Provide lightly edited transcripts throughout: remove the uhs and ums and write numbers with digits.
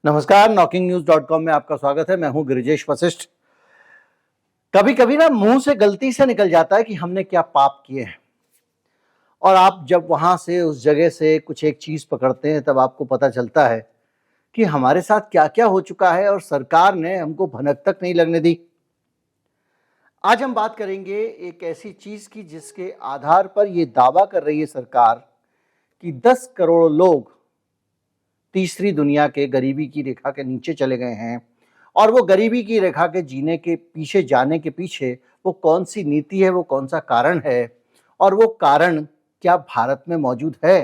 नमस्कार, knocking-news.com में आपका स्वागत है। मैं हूं गिरिजेश वशिष्ठ। कभी कभी ना मुंह से गलती से निकल जाता है कि हमने क्या पाप किए हैं, और आप जब वहां से उस जगह से कुछ एक चीज पकड़ते हैं तब आपको पता चलता है कि हमारे साथ क्या क्या हो चुका है और सरकार ने हमको भनक तक नहीं लगने दी। आज हम बात करेंगे एक ऐसी चीज की जिसके आधार पर यह दावा कर रही है सरकार कि 10 करोड़ लोग तीसरी दुनिया के गरीबी की रेखा के नीचे चले गए हैं, और वो गरीबी की रेखा के जीने के पीछे जाने के पीछे वो कौन सी नीति है, वो कौन सा कारण है, और वो कारण क्या भारत में मौजूद है।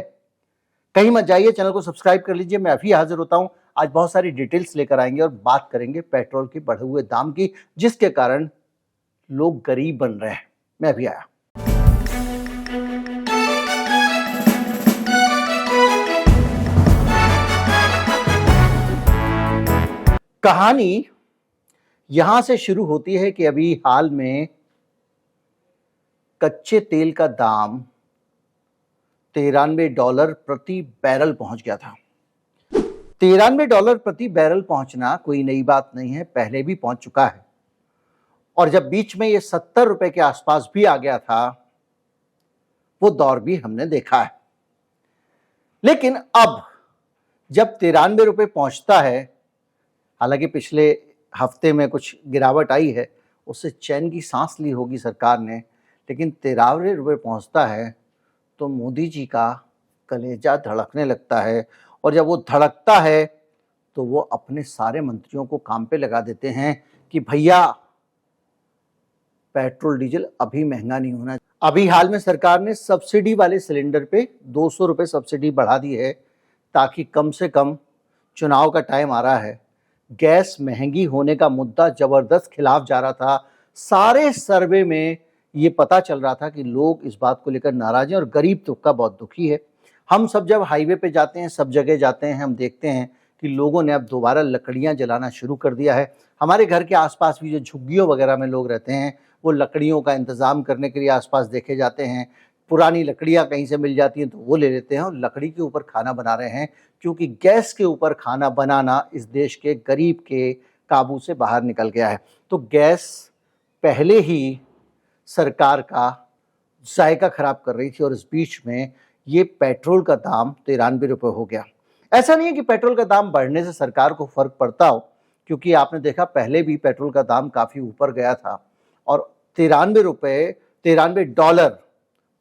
कहीं मत जाइए, चैनल को सब्सक्राइब कर लीजिए। मैं अभी हाजिर होता हूं। आज बहुत सारी डिटेल्स लेकर आएंगे और बात करेंगे पेट्रोल के बढ़े हुए दाम की, जिसके कारण लोग गरीब बन रहे हैं। मैं अभी आया। कहानी यहां से शुरू होती है कि अभी हाल में कच्चे तेल का दाम $93 प्रति बैरल पहुंच गया था। $93 प्रति बैरल पहुंचना कोई नई बात नहीं है, पहले भी पहुंच चुका है। और जब बीच में ये $70 के आसपास भी आ गया था, वो दौर भी हमने देखा है। लेकिन अब जब $93 पहुंचता है, हालांकि पिछले हफ्ते में कुछ गिरावट आई है, उससे चैन की सांस ली होगी सरकार ने, लेकिन $93 पहुंचता है तो मोदी जी का कलेजा धड़कने लगता है। और जब वो धड़कता है तो वो अपने सारे मंत्रियों को काम पे लगा देते हैं कि भैया पेट्रोल डीजल अभी महंगा नहीं होना। अभी हाल में सरकार ने सब्सिडी वाले सिलेंडर पे $200 सब्सिडी बढ़ा दी है, ताकि कम से कम, चुनाव का टाइम आ रहा है, गैस महंगी होने का मुद्दा जबरदस्त खिलाफ जा रहा था। सारे सर्वे में ये पता चल रहा था कि लोग इस बात को लेकर नाराज हैं और गरीब तबका बहुत दुखी है। हम सब जब हाईवे पे जाते हैं, सब जगह जाते हैं, हम देखते हैं कि लोगों ने अब दोबारा लकड़ियां जलाना शुरू कर दिया है। हमारे घर के आसपास भी जो झुग्गियों वगैरह में लोग रहते हैं, वो लकड़ियों का इंतजाम करने के लिए आसपास देखे जाते हैं। पुरानी लकड़ियां कहीं से मिल जाती हैं तो वो ले लेते हैं और लकड़ी के ऊपर खाना बना रहे हैं, क्योंकि गैस के ऊपर खाना बनाना इस देश के गरीब के काबू से बाहर निकल गया है। तो गैस पहले ही सरकार का जायका खराब कर रही थी, और इस बीच में ये पेट्रोल का दाम $93 हो गया। ऐसा नहीं है कि पेट्रोल का दाम बढ़ने से सरकार को फर्क पड़ता हो, क्योंकि आपने देखा पहले भी पेट्रोल का दाम काफी ऊपर गया था, और $93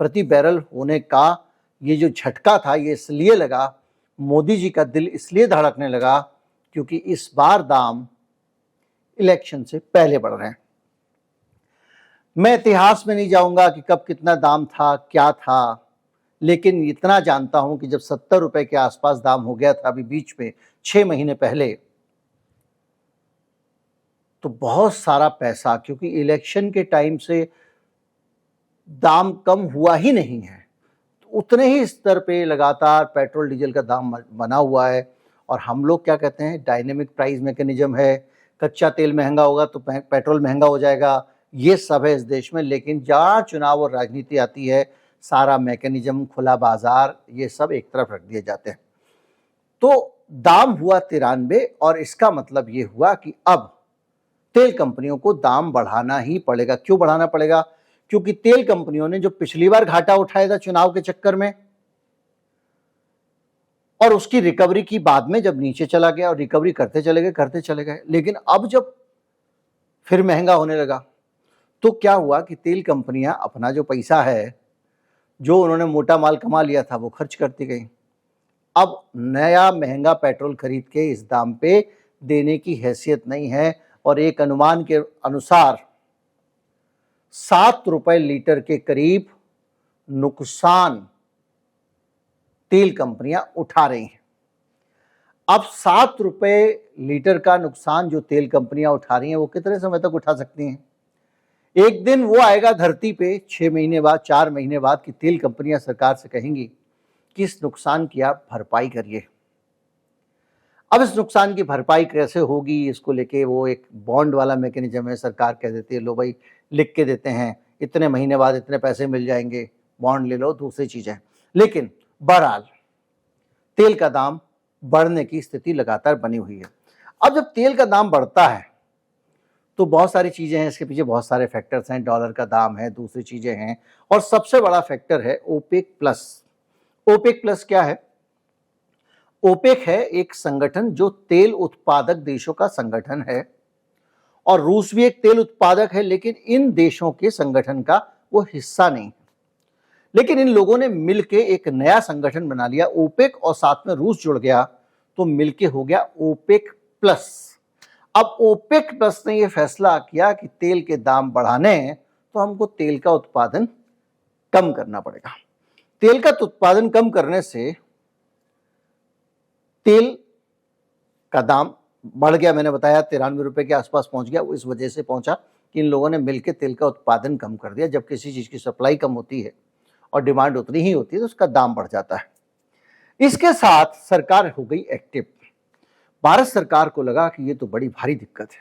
प्रति बैरल होने का ये जो झटका था, ये इसलिए लगा, मोदी जी का दिल इसलिए धड़कने लगा क्योंकि इस बार दाम इलेक्शन से पहले बढ़ रहे हैं। मैं इतिहास में नहीं जाऊंगा कि कब कितना दाम था, क्या था, लेकिन इतना जानता हूं कि जब $70 के आसपास दाम हो गया था अभी बीच में 6 महीने पहले, तो बहुत सारा पैसा, क्योंकि इलेक्शन के टाइम से दाम कम हुआ ही नहीं है, तो उतने ही स्तर पे लगातार पेट्रोल डीजल का दाम बना हुआ है। और हम लोग क्या कहते हैं, डायनेमिक प्राइस मैकेनिज्म है, कच्चा तेल महंगा होगा तो पेट्रोल महंगा हो जाएगा, ये सब है इस देश में। लेकिन जहाँ चुनाव और राजनीति आती है, सारा मैकेनिज्म, खुला बाजार, ये सब एक तरफ रख दिए जाते हैं। तो दाम हुआ 93, और इसका मतलब ये हुआ कि अब तेल कंपनियों को दाम बढ़ाना ही पड़ेगा। क्यों बढ़ाना पड़ेगा? क्योंकि तेल कंपनियों ने जो पिछली बार घाटा उठाया था चुनाव के चक्कर में, और उसकी रिकवरी की बाद में जब नीचे चला गया, और रिकवरी करते चले गए, लेकिन अब जब फिर महंगा होने लगा, तो क्या हुआ कि तेल कंपनियां अपना जो पैसा है, जो उन्होंने मोटा माल कमा लिया था, वो खर्च करती गई। अब नया महंगा पेट्रोल खरीद के इस दाम पे देने की हैसियत नहीं है, और एक अनुमान के अनुसार $7 लीटर के करीब नुकसान तेल कंपनियां उठा रही हैं। अब $7 लीटर का नुकसान जो तेल कंपनियां उठा रही हैं, वो कितने समय तक उठा सकती हैं? एक दिन वो आएगा धरती पे 6 महीने बाद, 4 महीने बाद, कि तेल कंपनियां सरकार से कहेंगी कि इस नुकसान की आप भरपाई करिए। अब इस नुकसान की भरपाई कैसे होगी, इसको लेके वो एक बॉन्ड वाला मैकेनिज्म है। सरकार कह देती है, लो भाई, लिख के देते हैं, इतने महीने बाद इतने पैसे मिल जाएंगे, बॉन्ड ले लो, दूसरी चीजें। लेकिन बहरहाल तेल का दाम बढ़ने की स्थिति लगातार बनी हुई है। अब जब तेल का दाम बढ़ता है तो बहुत सारी चीजें हैं, इसके पीछे बहुत सारे फैक्टर्स हैं, डॉलर का दाम है, दूसरी चीजें हैं, और सबसे बड़ा फैक्टर है ओपेक प्लस। ओपेक प्लस क्या है? ओपेक है एक संगठन जो तेल उत्पादक देशों का संगठन है, और रूस भी एक तेल उत्पादक है, लेकिन इन देशों के संगठन का वो हिस्सा नहीं। लेकिन इन लोगों ने मिलके एक नया संगठन बना लिया ओपेक, और साथ में रूस जुड़ गया तो मिलके हो गया ओपेक प्लस। अब ओपेक प्लस ने यह फैसला किया कि तेल के दाम बढ़ाने हैं तो हमको तेल का उत्पादन कम करना पड़ेगा। तेल का उत्पादन कम करने से तेल का दाम बढ़ गया। मैंने बताया 93 रुपए के आसपास पहुंच गया। वो इस वजह से पहुंचा कि इन लोगों ने मिलकर तेल का उत्पादन कम कर दिया। जब किसी चीज की सप्लाई कम होती है और डिमांड उतनी ही होती है तो उसका दाम बढ़ जाता है। इसके साथ सरकार हो गई एक्टिव। भारत सरकार को लगा कि ये तो बड़ी भारी दिक्कत है,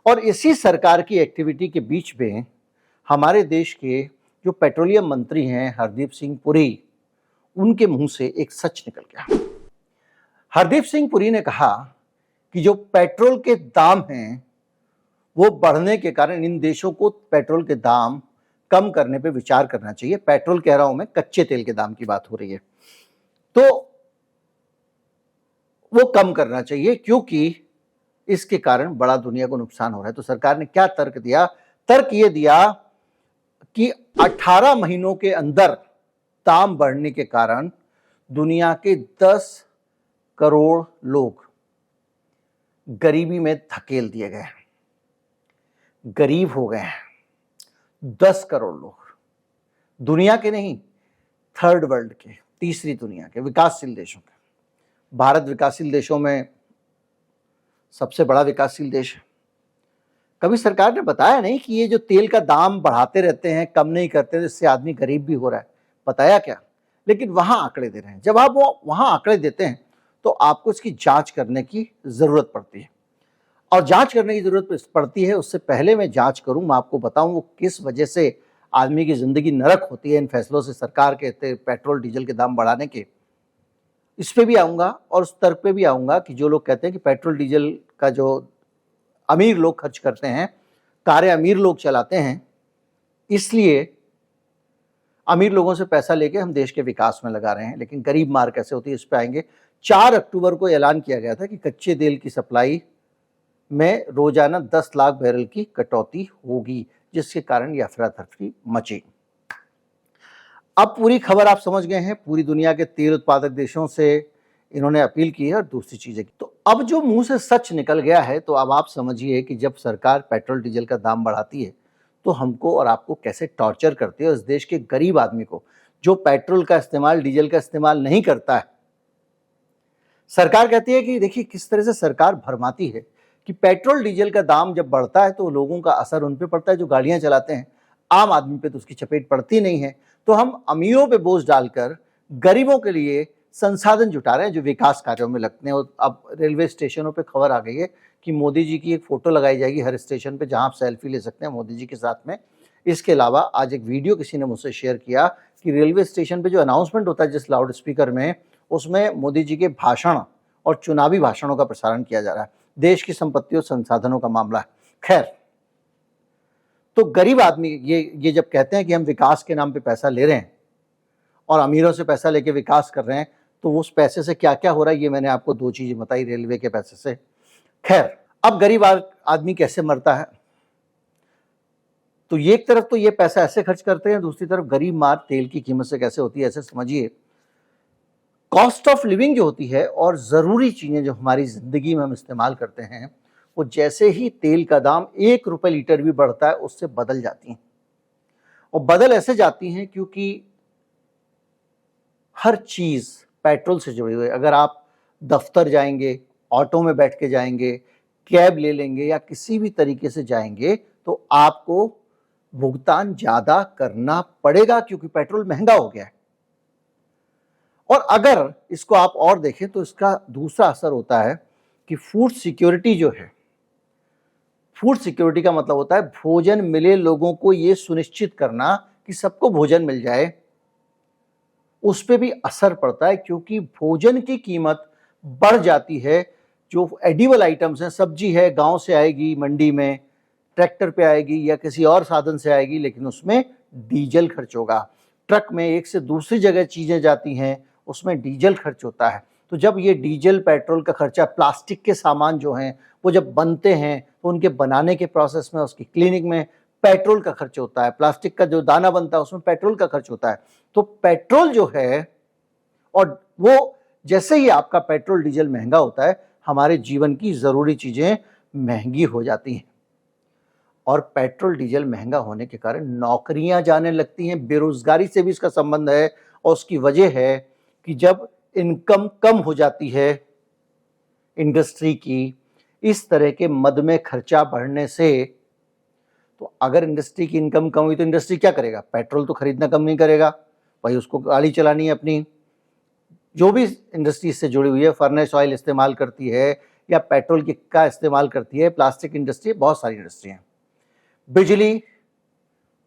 और इसी सरकार की एक्टिविटी के बीच में हमारे देश के जो पेट्रोलियम मंत्री हैं हरदीप सिंह पुरी, उनके मुंह से एक सच निकल गया। हरदीप सिंह पुरी ने कहा कि जो पेट्रोल के दाम हैं वो बढ़ने के कारण इन देशों को पेट्रोल के दाम कम करने पे विचार करना चाहिए। पेट्रोल कह रहा हूं मैं, कच्चे तेल के दाम की बात हो रही है, तो वो कम करना चाहिए क्योंकि इसके कारण बड़ा दुनिया को नुकसान हो रहा है। तो सरकार ने क्या तर्क दिया? तर्क ये दिया कि 18 महीनों के अंदर दाम बढ़ने के कारण दुनिया के 10 करोड़ लोग गरीबी में धकेल दिए गए हैं, गरीब हो गए हैं। 10 करोड़ लोग, दुनिया के नहीं, थर्ड वर्ल्ड के, तीसरी दुनिया के विकासशील देशों के। भारत विकासशील देशों में सबसे बड़ा विकासशील देश है। कभी सरकार ने बताया नहीं कि ये जो तेल का दाम बढ़ाते रहते हैं, कम नहीं करते, जिससे आदमी गरीब भी हो रहा है, बताया क्या? लेकिन वहां आंकड़े दे रहे हैं। जब आप वो वहां आंकड़े देते हैं तो आपको इसकी जांच करने की जरूरत पड़ती है, और जांच करने की जरूरत पड़ती है। उससे पहले मैं जांच करूं, मैं आपको बताऊं वो किस वजह से आदमी की जिंदगी नरक होती है इन फैसलों से, सरकार के पेट्रोल डीजल के दाम बढ़ाने के। इस पे भी आऊंगा और उस तर्क पे भी आऊंगा कि जो लोग कहते हैं कि पेट्रोल डीजल का जो अमीर लोग खर्च करते हैं, कारें अमीर लोग चलाते हैं, इसलिए अमीर लोगों से पैसा लेके हम देश के विकास में लगा रहे हैं, लेकिन गरीब मार कैसे होती है इस पे आएंगे। 4 अक्टूबर को ऐलान किया गया था कि कच्चे तेल की सप्लाई में रोजाना 10 लाख बैरल की कटौती होगी, जिसके कारण ये अफरा तफरी मची। अब पूरी खबर आप समझ गए हैं। पूरी दुनिया के तेल उत्पादक देशों से इन्होंने अपील की है और दूसरी चीजें की। तो अब जो मुंह से सच निकल गया है, तो अब आप समझिए कि जब सरकार पेट्रोल डीजल का दाम बढ़ाती है तो हमको और आपको कैसे टॉर्चर करती है। इस देश के गरीब आदमी को जो पेट्रोल का इस्तेमाल, डीजल का इस्तेमाल नहीं करता है, सरकार कहती है कि देखिए किस तरह से सरकार भरमाती है कि पेट्रोल डीजल का दाम जब बढ़ता है तो लोगों का असर उन पे पड़ता है जो गाड़ियां चलाते हैं, आम आदमी पे तो उसकी चपेट पड़ती नहीं है। तो हम अमीरों पे बोझ डालकर गरीबों के लिए संसाधन जुटा रहे हैं जो विकास कार्यों में लगते हैं। और अब रेलवे स्टेशनों पे खबर आ गई है कि मोदी जी की एक फोटो लगाई जाएगी हर स्टेशन पे, जहां आप सेल्फी ले सकते हैं मोदी जी के साथ में। इसके अलावा आज एक वीडियो किसी ने मुझसे शेयर किया कि रेलवे स्टेशन पे जो अनाउंसमेंट होता है जिस लाउड स्पीकर में, उसमें मोदी जी के भाषण और चुनावी भाषणों का प्रसारण किया जा रहा है। देश की संपत्ति और संसाधनों का मामला है। खैर, तो गरीब आदमी ये जब कहते हैं कि हम विकास के नाम पे पैसा ले रहे हैं और अमीरों से पैसा लेके विकास कर रहे हैं, तो उस पैसे से क्या क्या हो रहा है ये मैंने आपको 2 चीजें बताई रेलवे के पैसे से। खैर, अब गरीब आदमी कैसे मरता है? तो ये एक तरफ तो ये पैसा ऐसे खर्च करते हैं, दूसरी तरफ गरीब मार तेल की कीमत से कैसे होती है। ऐसे समझिए, कॉस्ट ऑफ लिविंग जो होती है और जरूरी चीजें जो हमारी जिंदगी में हम इस्तेमाल करते हैं, वो जैसे ही तेल का दाम 1 रुपए लीटर भी बढ़ता है उससे बदल जाती हैं। और बदल ऐसे जाती हैं क्योंकि हर चीज पेट्रोल से जुड़ी हुई है। अगर आप दफ्तर जाएंगे, ऑटो में बैठ के जाएंगे, कैब ले लेंगे या किसी भी तरीके से जाएंगे, तो आपको भुगतान ज्यादा करना पड़ेगा क्योंकि पेट्रोल महंगा हो गया है। और अगर इसको आप और देखें तो इसका दूसरा असर होता है कि फूड सिक्योरिटी जो है, फूड सिक्योरिटी का मतलब होता है भोजन मिले लोगों को, ये सुनिश्चित करना कि सबको भोजन मिल जाए, उस पर भी असर पड़ता है क्योंकि भोजन की कीमत बढ़ जाती है। जो एडिबल आइटम्स हैं, सब्जी है गांव से आएगी मंडी में, ट्रैक्टर पे आएगी या किसी और साधन से आएगी, लेकिन उसमें डीजल खर्च होगा। ट्रक में एक से दूसरी जगह चीजें जाती हैं, उसमें डीजल खर्च होता है। तो जब ये डीजल पेट्रोल का खर्चा, प्लास्टिक के सामान जो हैं वो जब बनते हैं तो उनके बनाने के प्रोसेस में, उसकी क्लीनिंग में पेट्रोल का खर्च होता है। प्लास्टिक का जो दाना बनता है उसमें पेट्रोल का खर्च होता है। तो पेट्रोल जो है, और वो जैसे ही आपका पेट्रोल डीजल महंगा होता है, हमारे जीवन की जरूरी चीजें महंगी हो जाती हैं। और पेट्रोल डीजल महंगा होने के कारण नौकरियां जाने लगती हैं, बेरोजगारी से भी इसका संबंध है। और उसकी वजह है कि जब इनकम कम हो जाती है इंडस्ट्री की, इस तरह के मद में खर्चा बढ़ने से, तो अगर इंडस्ट्री की इनकम कम हुई तो इंडस्ट्री क्या करेगा? पेट्रोल तो खरीदना कम नहीं करेगा भाई, उसको गाड़ी चलानी है अपनी। जो भी इंडस्ट्री से जुड़ी हुई है, फर्नेस ऑयल इस्तेमाल करती है या पेट्रोल का इस्तेमाल करती है, प्लास्टिक इंडस्ट्री, बहुत सारी इंडस्ट्री हैं। बिजली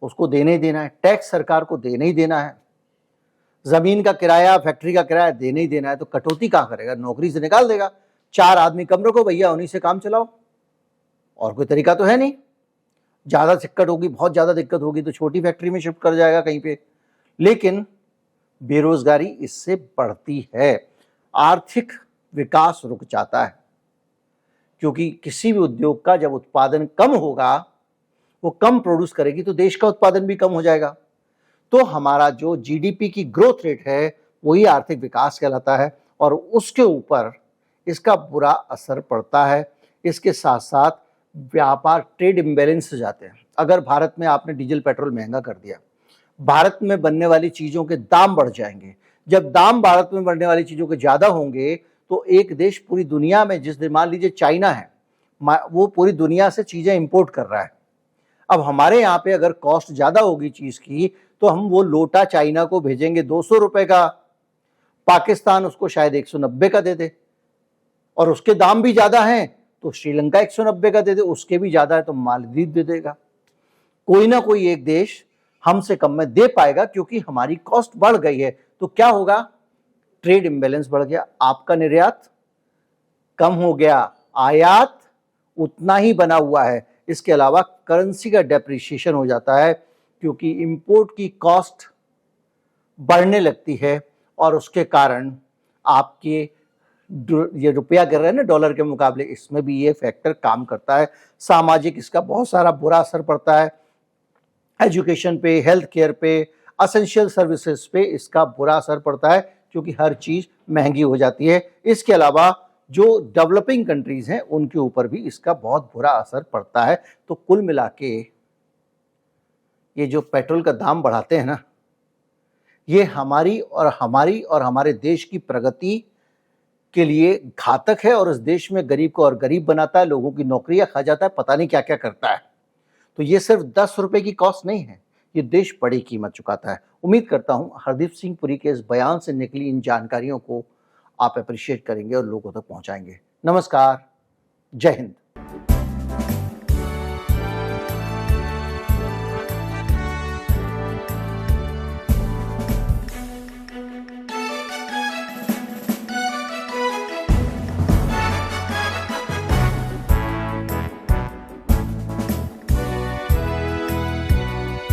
उसको देने ही देना है, टैक्स सरकार को देने ही देना है, जमीन का किराया, फैक्ट्री का किराया देने ही देना है। तो कटौती कहाँ करेगा? नौकरी से निकाल देगा। 4 आदमी कम रखो भैया, उन्हीं से काम चलाओ, और कोई तरीका तो है नहीं। ज्यादा दिक्कत होगी, बहुत ज्यादा दिक्कत होगी तो छोटी फैक्ट्री में शिफ्ट कर जाएगा कहीं पे। लेकिन बेरोजगारी इससे बढ़ती है, आर्थिक विकास रुक जाता है, क्योंकि किसी भी उद्योग का जब उत्पादन कम होगा, वो कम प्रोड्यूस करेगी तो देश का उत्पादन भी कम हो जाएगा। तो हमारा जो जीडीपी की ग्रोथ रेट है वही आर्थिक विकास कहलाता है, और उसके ऊपर इसका बुरा असर पड़ता है। इसके साथ साथ व्यापार, ट्रेड इम्बैलेंस हो जाते हैं। अगर भारत में आपने डीजल पेट्रोल महंगा कर दिया, भारत में बनने वाली चीजों के दाम बढ़ जाएंगे। जब दाम भारत में बनने वाली चीजों के ज्यादा होंगे तो एक देश पूरी दुनिया में, जिस दिन मान लीजिए चाइना है, वो पूरी दुनिया से चीजें इंपोर्ट कर रहा है। अब हमारे यहाँ पे अगर कॉस्ट ज्यादा होगी चीज की, तो हम वो लोटा चाइना को भेजेंगे 200 रुपए का, पाकिस्तान उसको शायद 190 का दे दे, और उसके दाम भी ज्यादा हैं तो श्रीलंका 190 का दे दे, उसके भी ज्यादा है तो मालदीव दे देगा। कोई ना कोई एक देश हमसे कम में दे पाएगा, क्योंकि हमारी कॉस्ट बढ़ गई है। तो क्या होगा? ट्रेड इंबैलेंस बढ़ गया, आपका निर्यात कम हो गया, आयात उतना ही बना हुआ है। इसके अलावा करेंसी का डेप्रिसिएशन हो जाता है, क्योंकि इंपोर्ट की कॉस्ट बढ़ने लगती है, और उसके कारण आपके ये रुपया गिर रहा है ना डॉलर के मुकाबले, इसमें भी ये फैक्टर काम करता है। सामाजिक इसका बहुत सारा बुरा असर पड़ता है, एजुकेशन पे, हेल्थ केयर पे, असेंशियल सर्विसेज पे इसका बुरा असर पड़ता है, क्योंकि हर चीज महंगी हो जाती है। इसके अलावा जो डेवलपिंग कंट्रीज हैं उनके ऊपर भी इसका बहुत बुरा असर पड़ता है। तो कुल मिला के ये जो पेट्रोल का दाम बढ़ाते हैं ना, ये हमारी और हमारे देश की प्रगति के लिए घातक है, और इस देश में गरीब को और गरीब बनाता है, लोगों की नौकरियां खा जाता है, पता नहीं क्या क्या करता है। तो ये सिर्फ 10 रुपए की कॉस्ट नहीं है, ये देश बड़ी कीमत चुकाता है। उम्मीद करता हूं हरदीप सिंह पुरी के इस बयान से निकली इन जानकारियों को आप अप्रिशिएट करेंगे और लोगों तक पहुंचाएंगे। नमस्कार, जय हिंद।